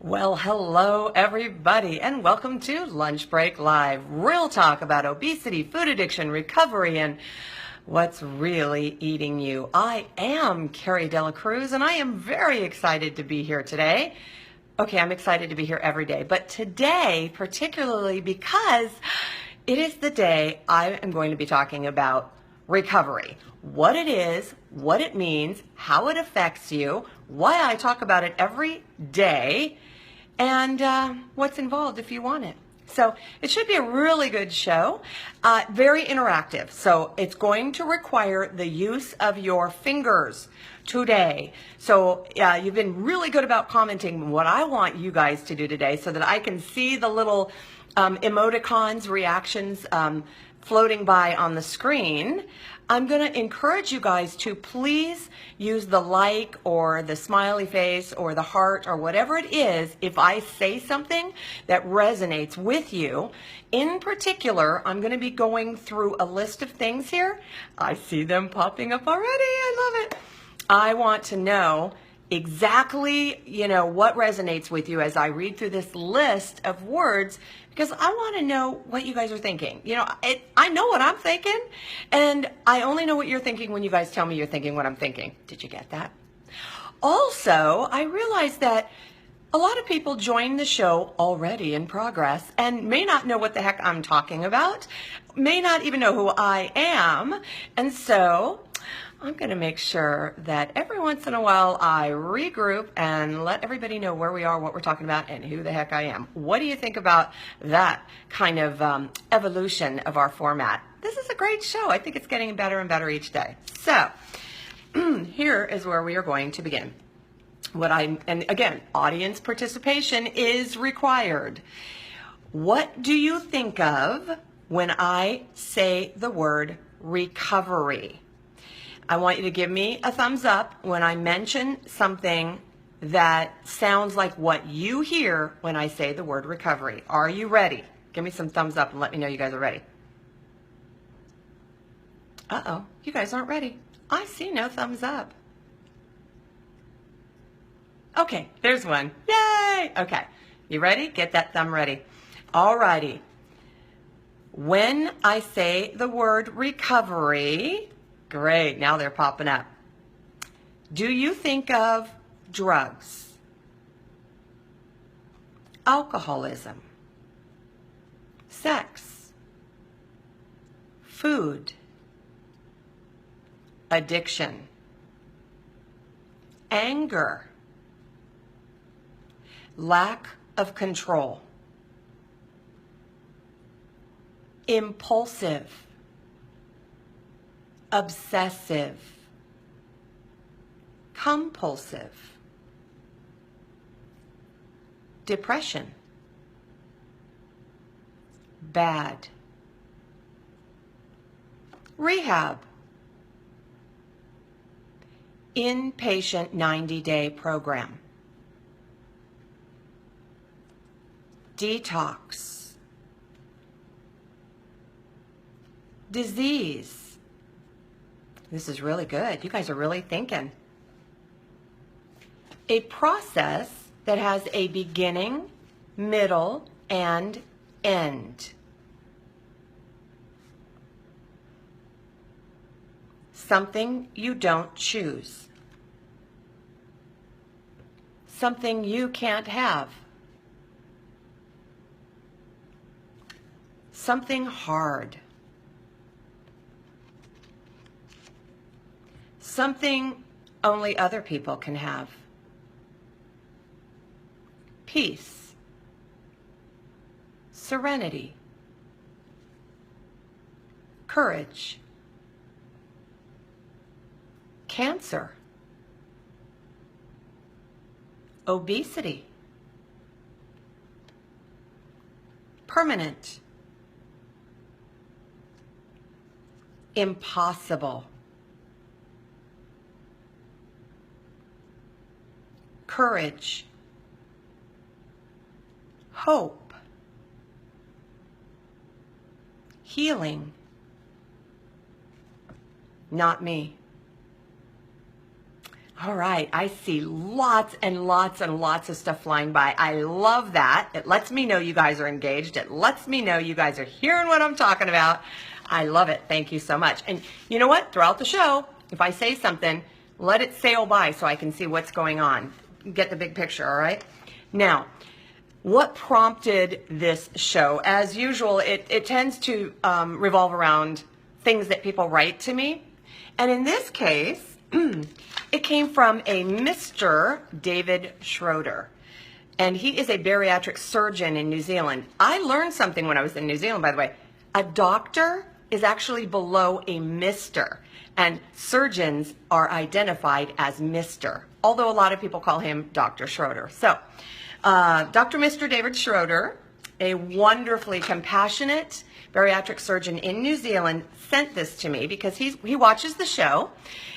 Well, hello everybody, and welcome to Lunch Break Live. Real talk about obesity, food addiction, recovery, and what's really eating you. I am Carrie Dela Cruz, and I am very excited to be here today. Okay, I'm excited to be here every day, but today particularly because it is the day I am going to be talking about recovery. What it is, what it means, how it affects you, why I talk about it every day, and what's involved if you want it. So it should be a really good show, very interactive. So it's going to require the use of your fingers today. So you've been really good about commenting what I want you guys to do today so that I can see the little emoticons, reactions floating by on the screen. I'm going to encourage you guys to please use the like or the smiley face or the heart or whatever it is if I say something that resonates with you. In particular, I'm going to be going through a list of things here. I see them popping up already. I love it. I want to know exactly, what resonates with you as I read through this list of words, because I want to know what you guys are thinking. I know what I'm thinking, and I only know what you're thinking when you guys tell me you're thinking what I'm thinking. Did you get that? Also, I realized that a lot of people join the show already in progress and may not know what the heck I'm talking about, may not even know who I am, and so I'm going to make sure that every once in a while I regroup and let everybody know where we are, what we're talking about, and who the heck I am. What do you think about that kind of evolution of our format? This is a great show. I think it's getting better and better each day. So here is where we are going to begin. And again, audience participation is required. What do you think of when I say the word recovery? I want you to give me a thumbs up when I mention something that sounds like what you hear when I say the word recovery. Are you ready? Give me some thumbs up and let me know you guys are ready. Uh-oh, you guys aren't ready. I see no thumbs up. Okay, there's one. Yay! Okay, you ready? Get that thumb ready. All righty. When I say the word recovery, great, now they're popping up. Do you think of drugs, alcoholism, sex, food, addiction, anger, lack of control, impulsive, obsessive, compulsive, depression, bad, rehab, inpatient 90-day program, detox, disease. This is really good. You guys are really thinking. A process that has a beginning, middle, and end. Something you don't choose. Something you can't have. Something hard. Something only other people can have. Peace. Serenity. Courage. Cancer. Obesity. Permanent. Impossible. Courage. Hope. Healing. Not me. All right, I see lots and lots and lots of stuff flying by. I love that. It lets me know you guys are engaged. It lets me know you guys are hearing what I'm talking about. I love it. Thank you so much. And you know what? Throughout the show, if I say something, let it sail by so I can see what's going on. Get the big picture, all right? Now, what prompted this show? As usual, it tends to revolve around things that people write to me. And in this case, it came from a Mr. David Schroeder, and he is a bariatric surgeon in New Zealand. I learned something when I was in New Zealand, by the way. A doctor is actually below a Mr., and surgeons are identified as Mr., although a lot of people call him Dr. Schroeder. So, Dr. Mr. David Schroeder, a wonderfully compassionate bariatric surgeon in New Zealand, sent this to me because he watches the show,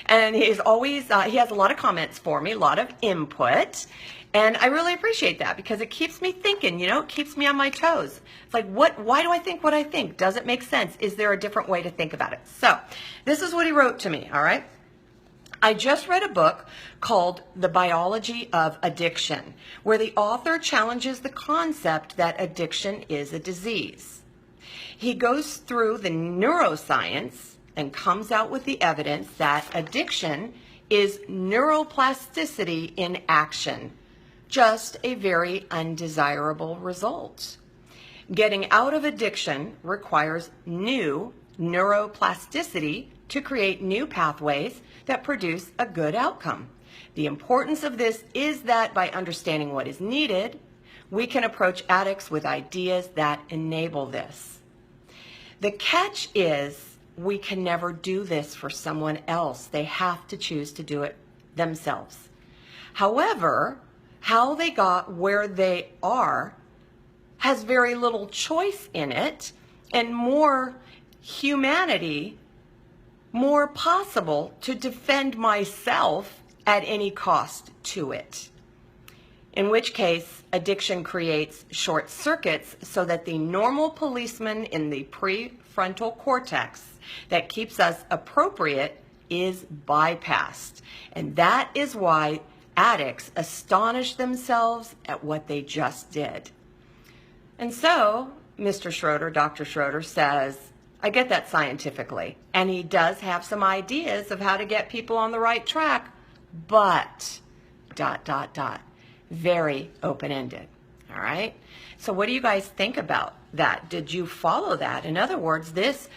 and he's always he has a lot of comments for me, a lot of input, and I really appreciate that because it keeps me thinking, you know, it keeps me on my toes. It's like, why do I think what I think? Does it make sense? Is there a different way to think about it? So this is what he wrote to me, all right? I just read a book called The Biology of Addiction, where the author challenges the concept that addiction is a disease. He goes through the neuroscience and comes out with the evidence that addiction is neuroplasticity in action, just a very undesirable result. Getting out of addiction requires new neuroplasticity to create new pathways that produce a good outcome. The importance of this is that by understanding what is needed, we can approach addicts with ideas that enable this. The catch is we can never do this for someone else. They have to choose to do it themselves. However, how they got where they are has very little choice in it, and more humanity, more possible to defend myself at any cost to it. In which case, addiction creates short circuits so that the normal policeman in the prefrontal cortex that keeps us appropriate is bypassed. And that is why addicts astonish themselves at what they just did. And so, Mr. Schroeder, Dr. Schroeder says, I get that scientifically, and he does have some ideas of how to get people on the right track, but ... very open-ended, all right? So what do you guys think about that? Did you follow that? In other words, this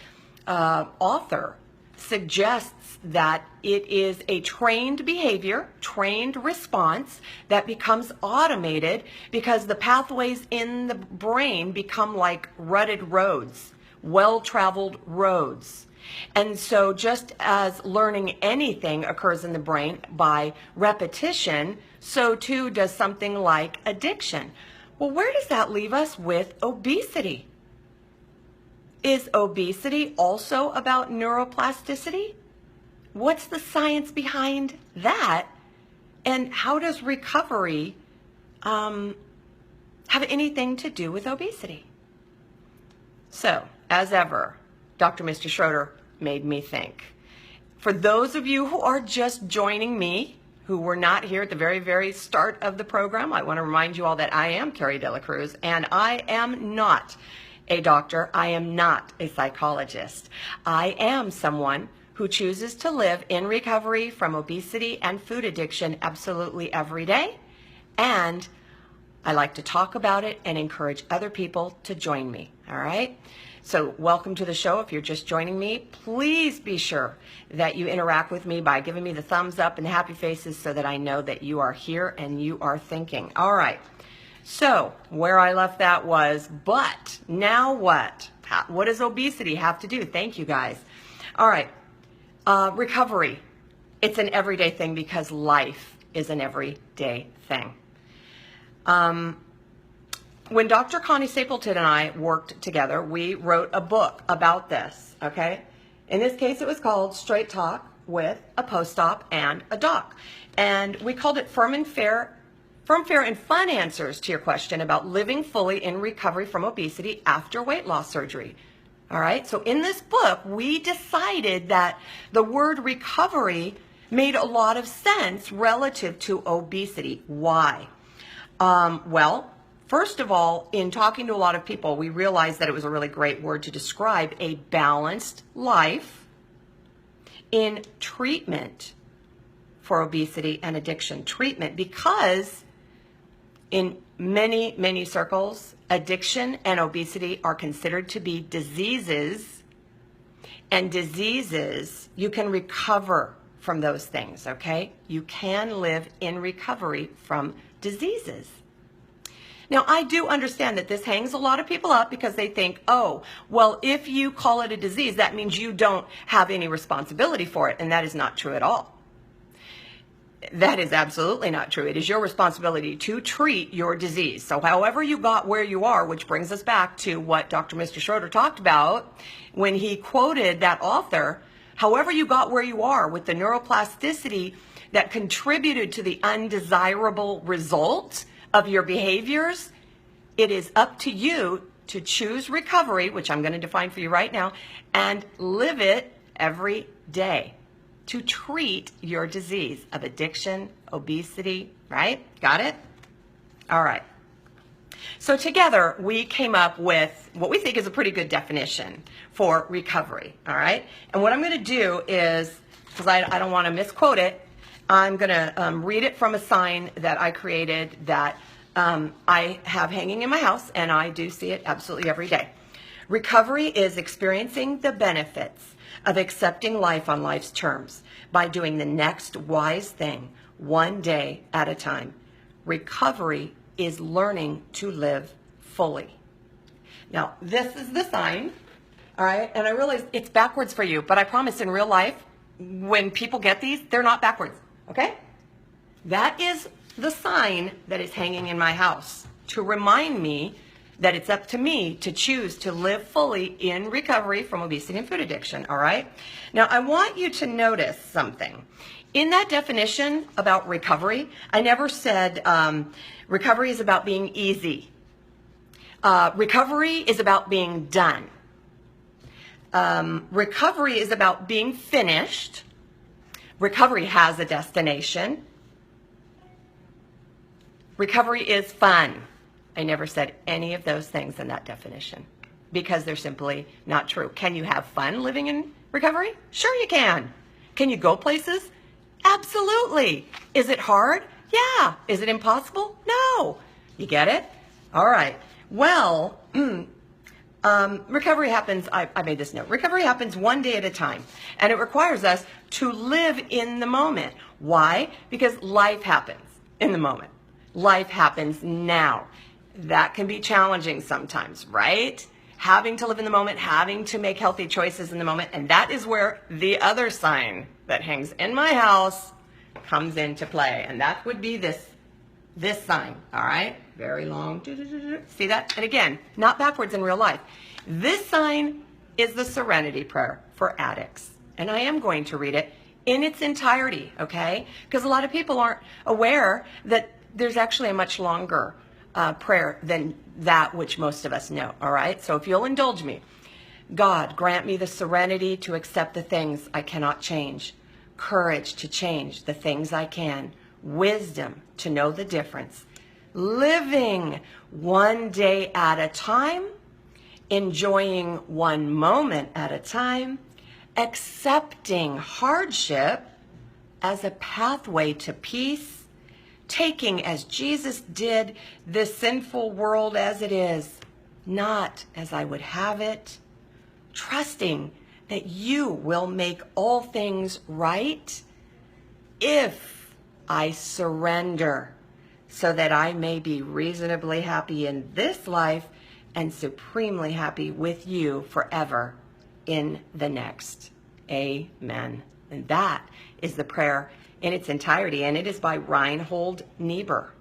author suggests that it is a trained behavior, trained response that becomes automated because the pathways in the brain become like rutted roads, well-traveled roads. And so just as learning anything occurs in the brain by repetition, so too does something like addiction. Well, where does that leave us with obesity? Is obesity also about neuroplasticity? What's the science behind that? And how does recovery have anything to do with obesity? So, as ever, Dr. Mr. Schroeder made me think. For those of you who are just joining me, who were not here at the very, very start of the program, I want to remind you all that I am Carrie De La Cruz, and I am not a doctor. I am not a psychologist. I am someone who chooses to live in recovery from obesity and food addiction absolutely every day, and I like to talk about it and encourage other people to join me, all right? So welcome to the show. If you're just joining me, please be sure that you interact with me by giving me the thumbs up and the happy faces so that I know that you are here and you are thinking. All right. So where I left that was, but now what? What does obesity have to do? Thank you, guys. All right. Recovery. It's an everyday thing because life is an everyday thing. When Dr. Connie Stapleton and I worked together, we wrote a book about this, okay? In this case, it was called Straight Talk with a Post-Op and a Doc. And we called it Firm, Fair, and Fun Answers to Your Question about Living Fully in Recovery from Obesity After Weight Loss Surgery. All right, so in this book, we decided that the word recovery made a lot of sense relative to obesity. Why? Well, first of all, in talking to a lot of people, we realized that it was a really great word to describe a balanced life in treatment for obesity and addiction. Treatment, because in many, many circles, addiction and obesity are considered to be diseases, and diseases, you can recover from those things, okay? You can live in recovery from diseases. Now, I do understand that this hangs a lot of people up because they think, oh, well, if you call it a disease, that means you don't have any responsibility for it, and that is not true at all. That is absolutely not true. It is your responsibility to treat your disease. So however you got where you are, which brings us back to what Dr. Mr. Schroeder talked about when he quoted that author, however you got where you are with the neuroplasticity that contributed to the undesirable result of your behaviors, it is up to you to choose recovery, which I'm going to define for you right now, and live it every day to treat your disease of addiction, obesity, right? Got it? All right. So together we came up with what we think is a pretty good definition for recovery, all right? And what I'm going to do is, because I don't want to misquote it, I'm going to read it from a sign that I created that I have hanging in my house, and I do see it absolutely every day. Recovery is experiencing the benefits of accepting life on life's terms by doing the next wise thing one day at a time. Recovery is learning to live fully. Now, this is the sign, all right? And I realize it's backwards for you, but I promise in real life, when people get these, they're not backwards, okay? That is the sign that is hanging in my house to remind me that it's up to me to choose to live fully in recovery from obesity and food addiction, all right? Now, I want you to notice something. In that definition about recovery, I never said recovery is about being easy. Recovery is about being done. Recovery is about being finished. Recovery has a destination. Recovery is fun. I never said any of those things in that definition because they're simply not true. Can you have fun living in recovery? Sure you can. Can you go places? Absolutely. Is it hard? Yeah. Is it impossible? No. You get it? All right. Well, recovery happens, I made this note, recovery happens one day at a time, and it requires us to live in the moment. Why? Because life happens in the moment. Life happens now. That can be challenging sometimes, right? Having to live in the moment, having to make healthy choices in the moment, and that is where the other sign that hangs in my house comes into play, and that would be this sign, all right? Very long. See that? And again, not backwards in real life. This sign is the Serenity Prayer for addicts, and I am going to read it in its entirety, okay? Because a lot of people aren't aware that there's actually a much longer prayer than that which most of us know, all right? So if you'll indulge me. God, grant me the serenity to accept the things I cannot change, courage to change the things I can, wisdom to know the difference, living one day at a time, enjoying one moment at a time, accepting hardship as a pathway to peace, taking as Jesus did this sinful world as it is, not as I would have it, trusting that you will make all things right if I surrender, so that I may be reasonably happy in this life and supremely happy with you forever in the next. Amen. And that is the prayer in its entirety, and it is by Reinhold Niebuhr.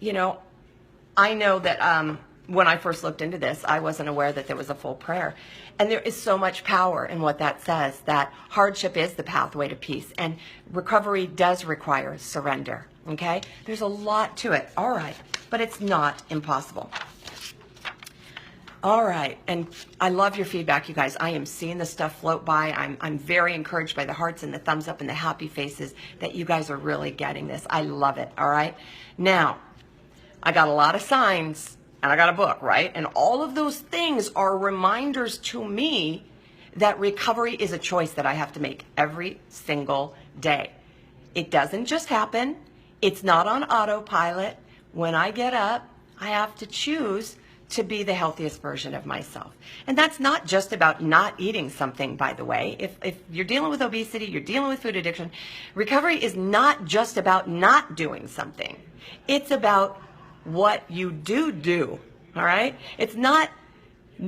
You know, I know that when I first looked into this, I wasn't aware that there was a full prayer. And there is so much power in what that says, that hardship is the pathway to peace, and recovery does require surrender, okay? There's a lot to it, all right, but it's not impossible. All right, and I love your feedback, you guys. I am seeing the stuff float by. I'm very encouraged by the hearts and the thumbs up and the happy faces that you guys are really getting this. I love it, all right? Now, I got a lot of signs, and I got a book, right? And all of those things are reminders to me that recovery is a choice that I have to make every single day. It doesn't just happen. It's not on autopilot. When I get up, I have to choose to be the healthiest version of myself. And that's not just about not eating something, by the way. If you're dealing with obesity, you're dealing with food addiction, recovery is not just about not doing something. It's about what you do, all right? It's not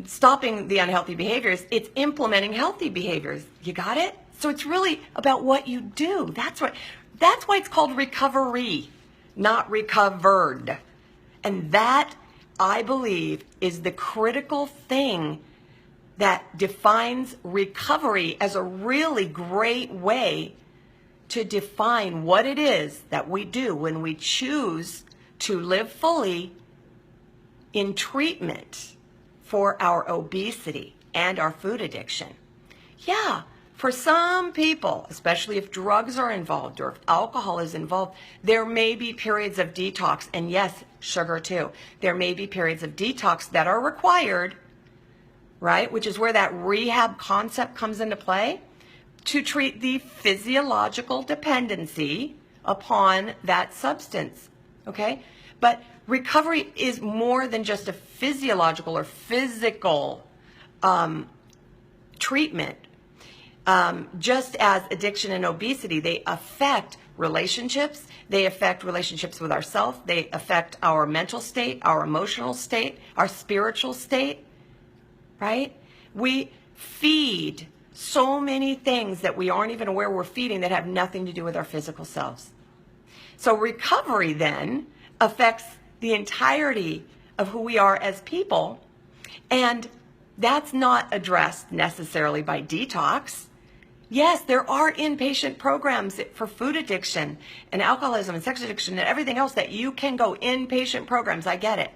stopping the unhealthy behaviors, it's implementing healthy behaviors. You got it? So it's really about what you do. That's why it's called recovery, not recovered. And that, I believe, is the critical thing that defines recovery as a really great way to define what it is that we do when we choose to live fully in treatment for our obesity and our food addiction. Yeah, for some people, especially if drugs are involved or if alcohol is involved, there may be periods of detox, and yes, sugar too. There may be periods of detox that are required, right? Which is where that rehab concept comes into play to treat the physiological dependency upon that substance, okay? But recovery is more than just a physiological or physical treatment. Just as addiction and obesity, they affect relationships. They affect relationships with ourselves. They affect our mental state, our emotional state, our spiritual state, right? We feed so many things that we aren't even aware we're feeding that have nothing to do with our physical selves. So recovery then affects the entirety of who we are as people, and that's not addressed necessarily by detox. Yes, there are inpatient programs for food addiction and alcoholism and sex addiction and everything else that you can go inpatient programs. I get it.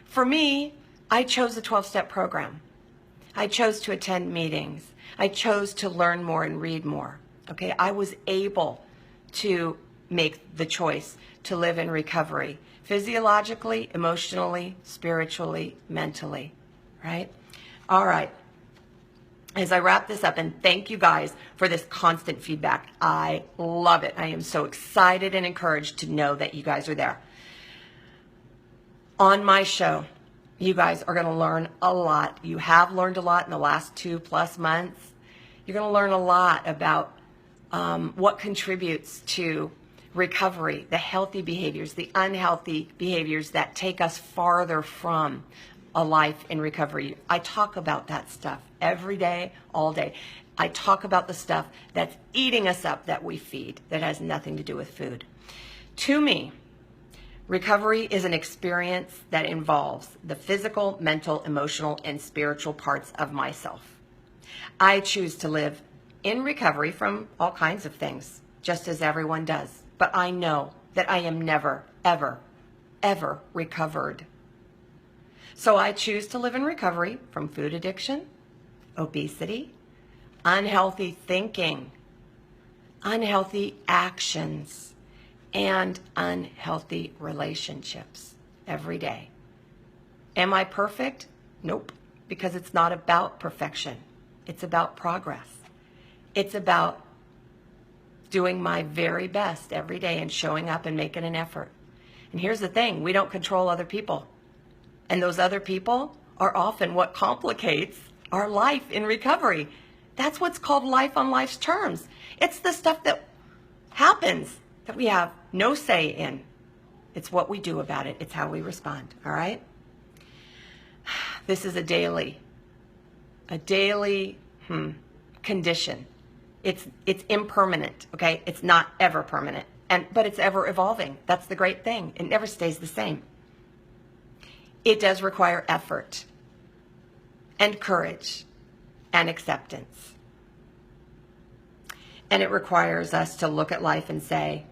For me, I chose the 12-step program. I chose to attend meetings. I chose to learn more and read more. Okay, I was able to make the choice to live in recovery, physiologically, emotionally, spiritually, mentally, right? All right. As I wrap this up, and thank you guys for this constant feedback. I love it. I am so excited and encouraged to know that you guys are there. On my show, you guys are going to learn a lot. You have learned a lot in the last 2+ months. You're going to learn a lot about what contributes to recovery, the healthy behaviors, the unhealthy behaviors that take us farther from a life in recovery. I talk about that stuff every day, all day. I talk about the stuff that's eating us up that we feed that has nothing to do with food. To me, recovery is an experience that involves the physical, mental, emotional, and spiritual parts of myself. I choose to live in recovery from all kinds of things, just as everyone does. But I know that I am never, ever, ever recovered. So I choose to live in recovery from food addiction, obesity, unhealthy thinking, unhealthy actions, and unhealthy relationships every day. Am I perfect? Nope, because it's not about perfection. It's about progress. It's about doing my very best every day and showing up and making an effort. And here's the thing, we don't control other people. And those other people are often what complicates our life in recovery. That's what's called life on life's terms. It's the stuff that happens that we have no say in. It's what we do about it. It's how we respond, all right? This is a daily condition. It's impermanent, okay? It's not ever permanent, but it's ever evolving. That's the great thing. It never stays the same. It does require effort and courage and acceptance. And it requires us to look at life and say,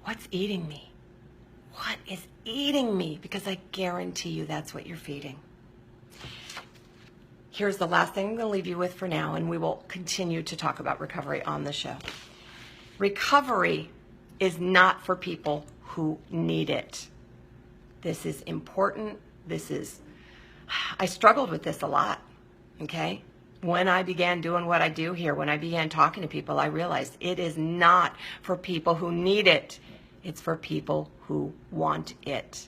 what's eating me? What is eating me? Because I guarantee you that's what you're feeding. here's the last thing I'm going to leave you with for now, and we will continue to talk about recovery on the show. Recovery is not for people who need it. This is important. I struggled with this a lot, okay? When I began doing what I do here, when I began talking to people, I realized it is not for people who need it. It's for people who want it.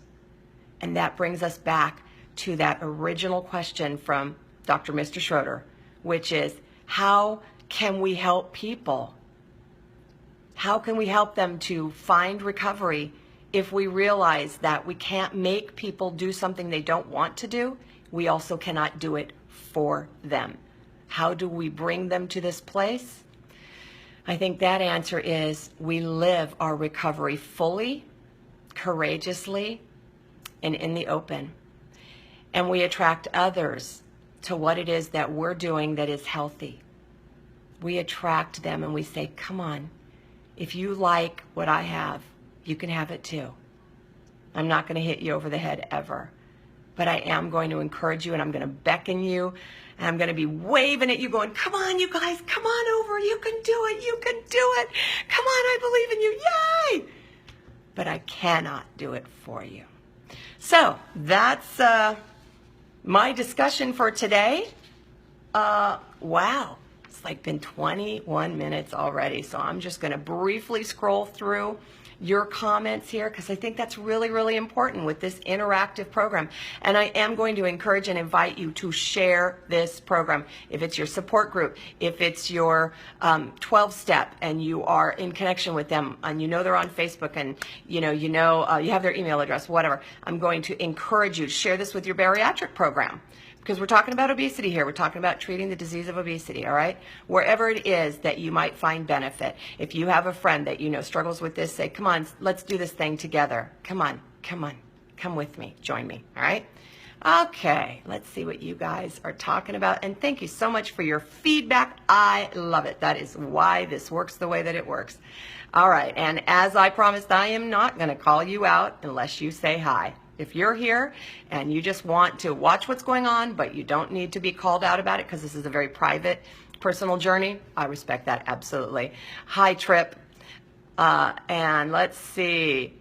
And that brings us back to that original question from Dr. Mr. Schroeder, which is, how can we help people? How can we help them to find recovery if we realize that we can't make people do something they don't want to do? We also cannot do it for them. How do we bring them to this place? I think that answer is we live our recovery fully, courageously, and in the open. And we attract others to what it is that we're doing that is healthy. We attract them and we say, come on, if you like what I have, you can have it too. I'm not going to hit you over the head ever. But I am going to encourage you, and I'm going to beckon you, and I'm going to be waving at you going, come on, you guys, come on over. You can do it. You can do it. Come on, I believe in you. Yay! But I cannot do it for you. So that's my discussion for today. Wow. It's like been 21 minutes already. So I'm just going to briefly scroll through your comments here, because I think that's really, really important with this interactive program. And I am going to encourage and invite you to share this program. If it's your support group, if it's your 12-step and you are in connection with them and you know they're on Facebook and you have their email address, whatever, I'm going to encourage you to share this with your bariatric program. Because we're talking about obesity here. We're talking about treating the disease of obesity, all right? Wherever it is that you might find benefit. If you have a friend that you know struggles with this, say, come on, let's do this thing together. Come on, come on. Come with me. Join me, all right? Okay, let's see what you guys are talking about. And thank you so much for your feedback. I love it. That is why this works the way that it works. All right, and as I promised, I am not going to call you out unless you say hi. If you're here and you just want to watch what's going on, but you don't need to be called out about it because this is a very private, personal journey, I respect that absolutely. Hi, Trip. And let's see.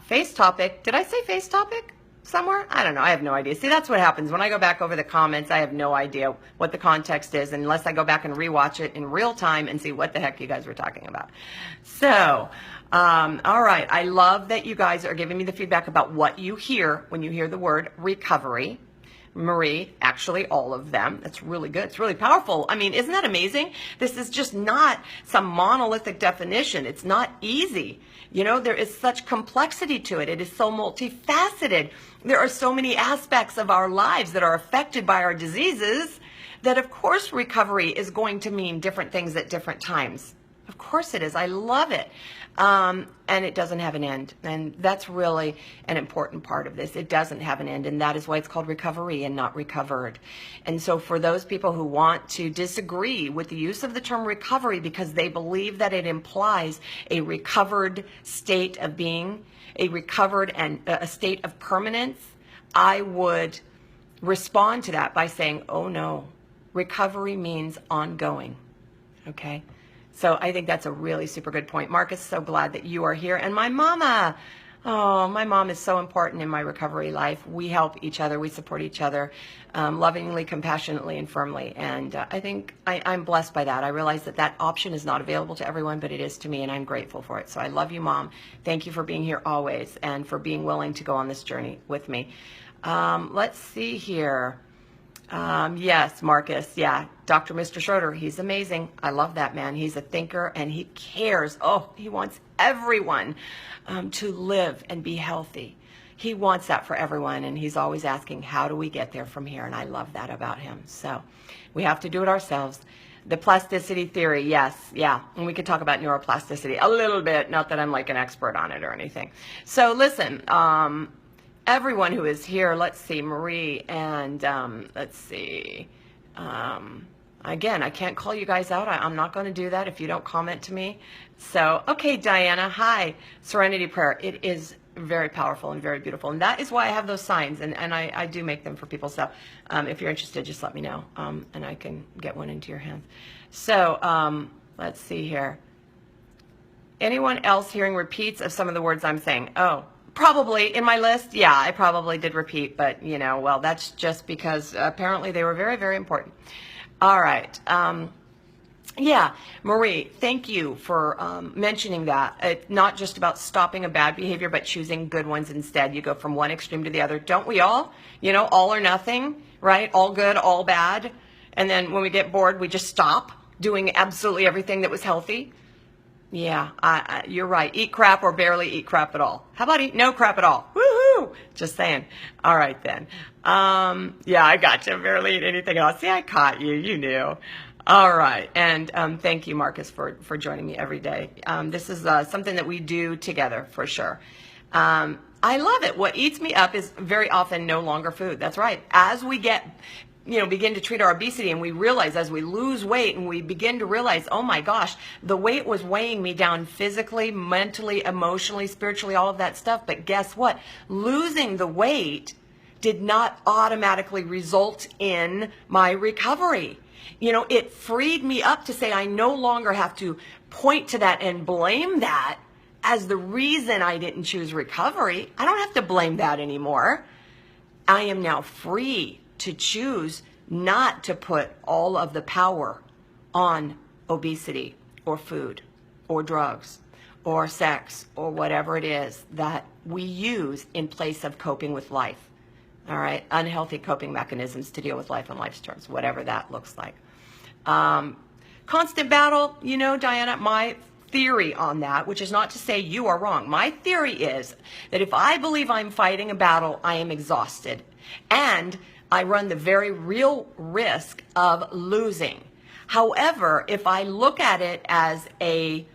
Face topic. Did I say face topic somewhere? I don't know. I have no idea. See, that's what happens. When I go back over the comments, I have no idea what the context is unless I go back and rewatch it in real time and see what the heck you guys were talking about. So, all right. I love that you guys are giving me the feedback about what you hear when you hear the word recovery. Marie, actually all of them. That's really good. It's really powerful. I mean, isn't that amazing? This is just not some monolithic definition. It's not easy. You know, there is such complexity to it. It is so multifaceted. There are so many aspects of our lives that are affected by our diseases that, of course, recovery is going to mean different things at different times. Of course it is. I love it. And it doesn't have an end. And that's really an important part of this. It doesn't have an end. And that is why it's called recovery and not recovered. And so for those people who want to disagree with the use of the term recovery because they believe that it implies a recovered state of being, a recovered and a state of permanence, I would respond to that by saying, oh no, recovery means ongoing. Okay? So I think that's a really super good point. Marcus, so glad that you are here. And my mama, oh, my mom is so important in my recovery life. We help each other. We support each other lovingly, compassionately, and firmly. And I think I'm blessed by that. I realize that that option is not available to everyone, but it is to me, and I'm grateful for it. So I love you, Mom. Thank you for being here always and for being willing to go on this journey with me. Let's see here. Yes, Marcus. Yeah. Dr. Mr. Schroeder, he's amazing. I love that man. He's a thinker and he cares. Oh, he wants everyone to live and be healthy. He wants that for everyone. And he's always asking, how do we get there from here? And I love that about him. So we have to do it ourselves. The plasticity theory. Yes. Yeah. And we could talk about neuroplasticity a little bit. Not that I'm like an expert on it or anything. So listen, everyone who is here, let's see, Marie, and let's see, again, I can't call you guys out. I'm not going to do that if you don't comment to me. So, okay, Diana, hi. Serenity Prayer. It is very powerful and very beautiful. And that is why I have those signs, and I do make them for people. So if you're interested, just let me know, and I can get one into your hands. So let's see here. Anyone else hearing repeats of some of the words I'm saying? Oh, probably in my list. Yeah, I probably did repeat, but well, that's just because apparently they were very, very important. All right. Yeah, Marie, thank you for mentioning that. It's not just about stopping a bad behavior, but choosing good ones instead. You go from one extreme to the other. Don't we all? All or nothing, right? All good, all bad. And then when we get bored, we just stop doing absolutely everything that was healthy. Yeah, you're right. Eat crap or barely eat crap at all. How about eat no crap at all? Woohoo! Just saying. All right, then. Yeah, I got you. Barely eat anything else. See, I caught you. You knew. All right. And thank you, Marcus, for joining me every day. This is something that we do together for sure. I love it. What eats me up is very often no longer food. That's right. As we begin to treat our obesity, and we realize as we lose weight and we begin to realize, oh my gosh, the weight was weighing me down physically, mentally, emotionally, spiritually, all of that stuff. But guess what? Losing the weight did not automatically result in my recovery. It freed me up to say I no longer have to point to that and blame that as the reason I didn't choose recovery. I don't have to blame that anymore. I am now free to choose not to put all of the power on obesity or food or drugs or sex or whatever it is that we use in place of coping with life. All right, unhealthy coping mechanisms to deal with life on life's terms, whatever that looks like. Constant battle, Diana, my theory on that, which is not to say you are wrong. My theory is that if I believe I'm fighting a battle, I am exhausted. And I run the very real risk of losing. However, if I look at it as a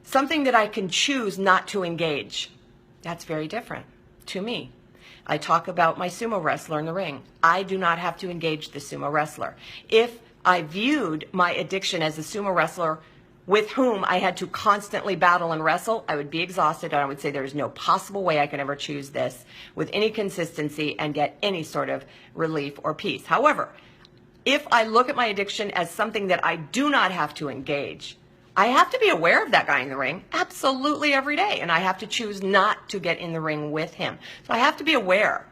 something that I can choose not to engage, that's very different to me. I talk about my sumo wrestler in the ring. I do not have to engage the sumo wrestler. If I viewed my addiction as a sumo wrestler with whom I had to constantly battle and wrestle, I would be exhausted, and I would say there's no possible way I can ever choose this with any consistency and get any sort of relief or peace. However, if I look at my addiction as something that I do not have to engage, I have to be aware of that guy in the ring absolutely every day, and I have to choose not to get in the ring with him. So I have to be aware,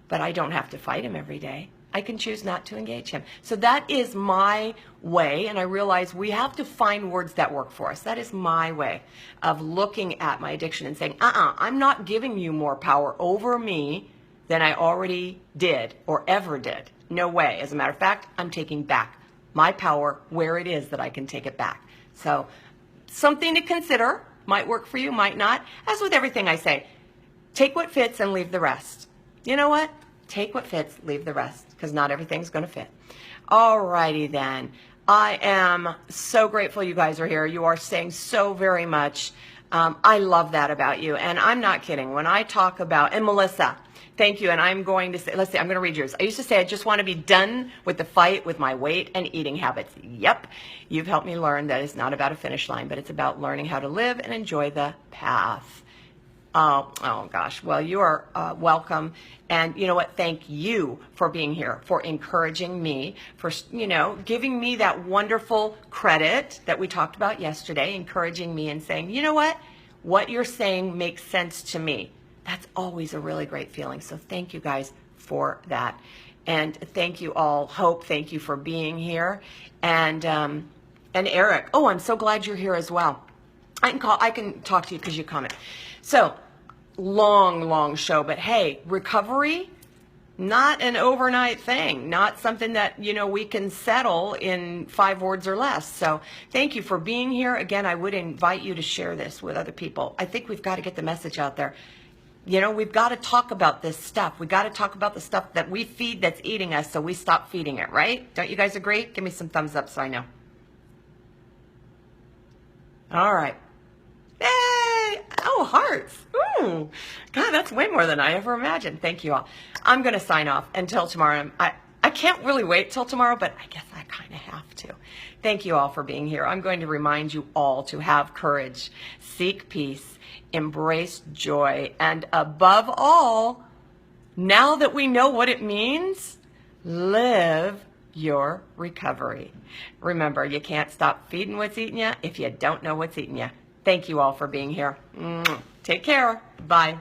but I don't have to fight him every day. I can choose not to engage him. So that is my way, and I realize we have to find words that work for us. That is my way of looking at my addiction and saying, I'm not giving you more power over me than I already did or ever did. No way. As a matter of fact, I'm taking back my power where it is that I can take it back. So something to consider. Might work for you, might not. As with everything I say, take what fits and leave the rest. You know what? Take what fits, leave the rest, because not everything's going to fit. All righty then. I am so grateful you guys are here. You are saying so very much. I love that about you. And I'm not kidding. When I talk about, and Melissa, thank you. And I'm going to say, let's see, I'm going to read yours. I used to say, I just want to be done with the fight with my weight and eating habits. Yep. You've helped me learn that it's not about a finish line, but it's about learning how to live and enjoy the path. Oh gosh. Well, you are welcome. And you know what? Thank you for being here, for encouraging me, for, giving me that wonderful credit that we talked about yesterday, encouraging me and saying, you know what you're saying makes sense to me. That's always a really great feeling. So thank you guys for that. And thank you all. Hope, thank you for being here. And Eric, oh, I'm so glad you're here as well. I can talk to you because you comment. So, long show, but hey, recovery, not an overnight thing, not something that, we can settle in 5 words or less. So thank you for being here. Again, I would invite you to share this with other people. I think we've got to get the message out there. We've got to talk about this stuff. We've got to talk about the stuff that we feed that's eating us, so we stop feeding it, right? Don't you guys agree? Give me some thumbs up so I know. All right. Yay! Oh, hearts. Ooh. God, that's way more than I ever imagined. Thank you all. I'm going to sign off until tomorrow. I I can't really wait till tomorrow, but I guess I kind of have to. Thank you all for being here. I'm going to remind you all to have courage, seek peace, embrace joy, and above all, now that we know what it means, live your recovery. Remember, you can't stop feeding what's eating you if you don't know what's eating you. Thank you all for being here. Take care. Bye.